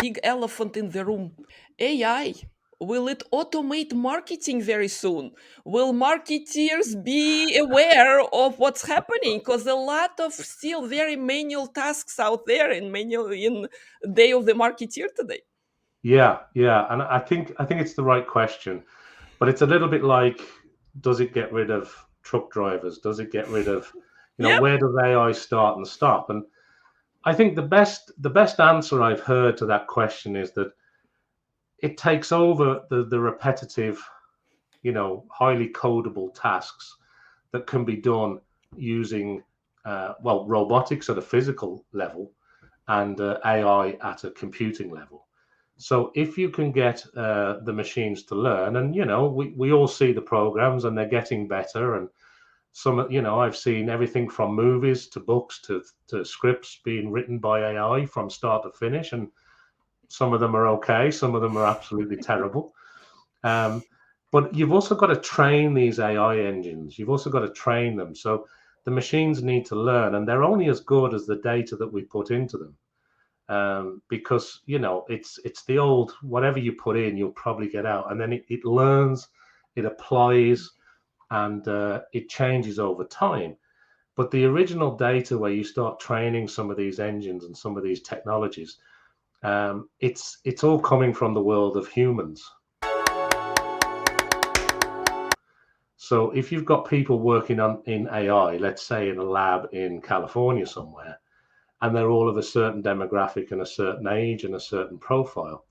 big elephant in the room. AI. Will it automate marketing very soon? Will marketeers be aware of what's happening? Because a lot of still very manual tasks out there in day of the marketeer today. Yeah, and I think it's the right question, but it's a little bit like, does it get rid of truck drivers? Does it get rid of, Yep. where does AI start and stop? And I think the best answer I've heard to that question is that it takes over the repetitive, highly codable tasks that can be done using, robotics at a physical level and AI at a computing level. So if you can get the machines to learn, and we all see the programs and they're getting better, and some, I've seen everything from movies to books to scripts being written by AI from start to finish, and some of them are okay, some of them are absolutely terrible. Um, but you've also got to train these AI engines. You've also got to train them. So the machines need to learn, and they're only as good as the data that we put into them. Because it's the old, whatever you put in, you'll probably get out, and then it learns, it applies, and it changes over time. But the original data, where you start training some of these engines and some of these technologies, it's all coming from the world of humans. So if you've got people working on in AI, let's say in a lab in California somewhere, and they're all of a certain demographic and a certain age and a certain profile,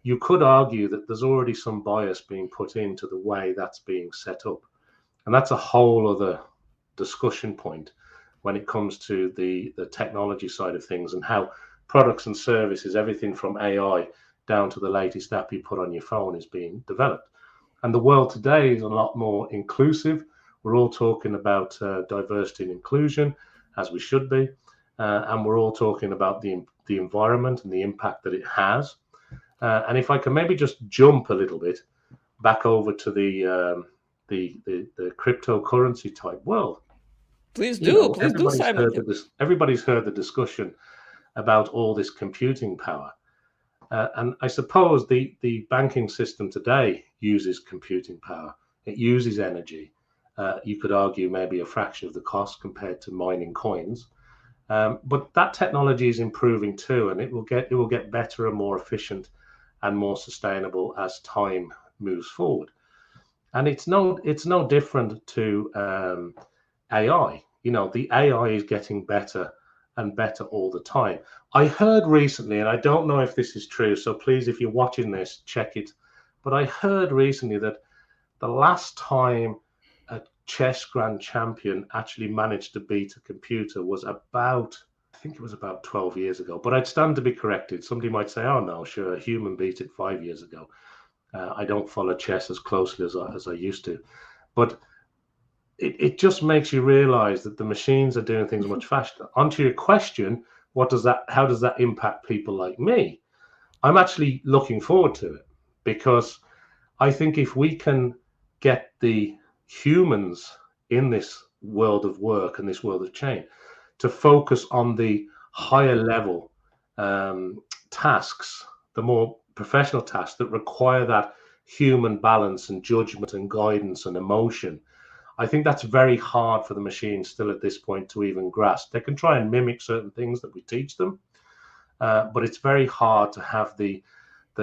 you could argue that there's already some bias being put into the way that's being set up. And that's a whole other discussion point when it comes to the technology side of things, and how products and services, everything from AI down to the latest app you put on your phone, is being developed. And the world today is a lot more inclusive. We're all talking about diversity and inclusion, as we should be. And we're all talking about the environment and the impact that it has. And if I can maybe just jump a little bit back over to the cryptocurrency type world, Please do. Please do, everybody's Simon. heard the discussion about all this computing power. And I suppose the banking system today uses computing power. It uses energy. You could argue maybe a fraction of the cost compared to mining coins. But that technology is improving too, and it will get better and more efficient and more sustainable as time moves forward. And it's no different to AI. The AI is getting better and better all the time. I heard recently, and I don't know if this is true, so please, if you're watching this, check it. But I heard recently that the last time a chess grand champion actually managed to beat a computer was about, I think it was about 12 years ago. But I'd stand to be corrected. Somebody might say, oh no, sure, a human beat it 5 years ago. I don't follow chess as closely as I used to. But it just makes you realize that the machines are doing things much faster. Onto your question, how does that impact people like me? I'm actually looking forward to it, because I think if we can get the humans in this world of work and this world of change to focus on the higher level tasks, the more professional tasks that require that human balance and judgment and guidance and emotion, I think that's very hard for the machines still at this point to even grasp. They can try and mimic certain things that we teach them, but it's very hard to have the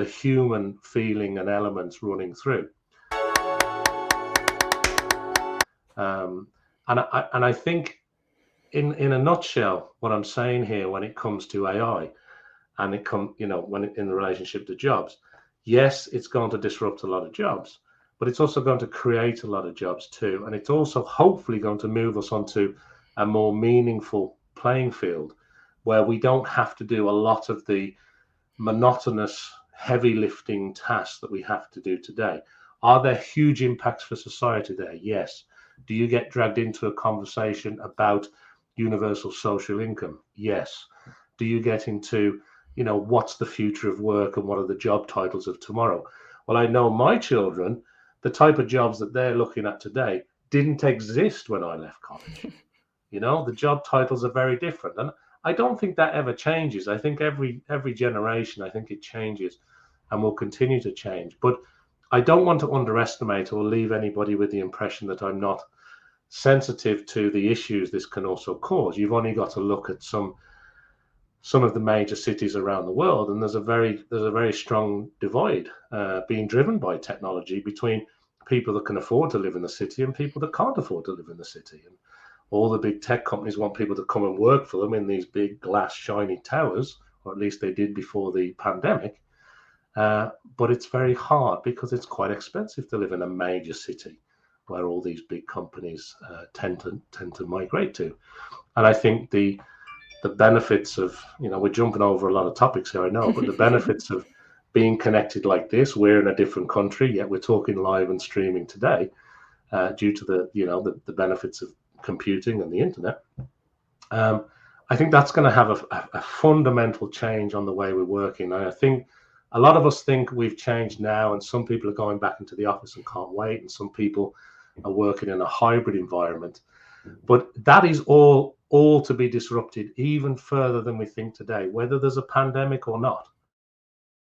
human feeling and elements running through. And I think in a nutshell, what I'm saying here when it comes to AI, and in the relationship to jobs, yes, it's going to disrupt a lot of jobs, but it's also going to create a lot of jobs too. And it's also hopefully going to move us onto a more meaningful playing field, where we don't have to do a lot of the monotonous, heavy lifting tasks that we have to do today. Are there huge impacts for society there? Yes. Do you get dragged into a conversation about universal social income? Yes. Do you get into, what's the future of work and what are the job titles of tomorrow? Well, I know my children, the type of jobs that they're looking at today didn't exist when I left college. The job titles are very different. And I don't think that ever changes. I think every generation, I think it changes and will continue to change. But I don't want to underestimate or leave anybody with the impression that I'm not sensitive to the issues this can also cause. You've only got to look at some of the major cities around the world, and there's a very strong divide being driven by technology between people that can afford to live in the city and people that can't afford to live in the city. And all the big tech companies want people to come and work for them in these big glass shiny towers, or at least they did before the pandemic. But it's very hard because it's quite expensive to live in a major city where all these big companies tend to migrate to. And I think the benefits of, we're jumping over a lot of topics here, I know, but the benefits of being connected like this, we're in a different country, yet we're talking live and streaming today, due to the benefits of computing and the internet. I think that's going to have a fundamental change on the way we're working. And I think a lot of us think we've changed now, and some people are going back into the office and can't wait, and some people are working in a hybrid environment. But that is all to be disrupted even further than we think today, whether there's a pandemic or not.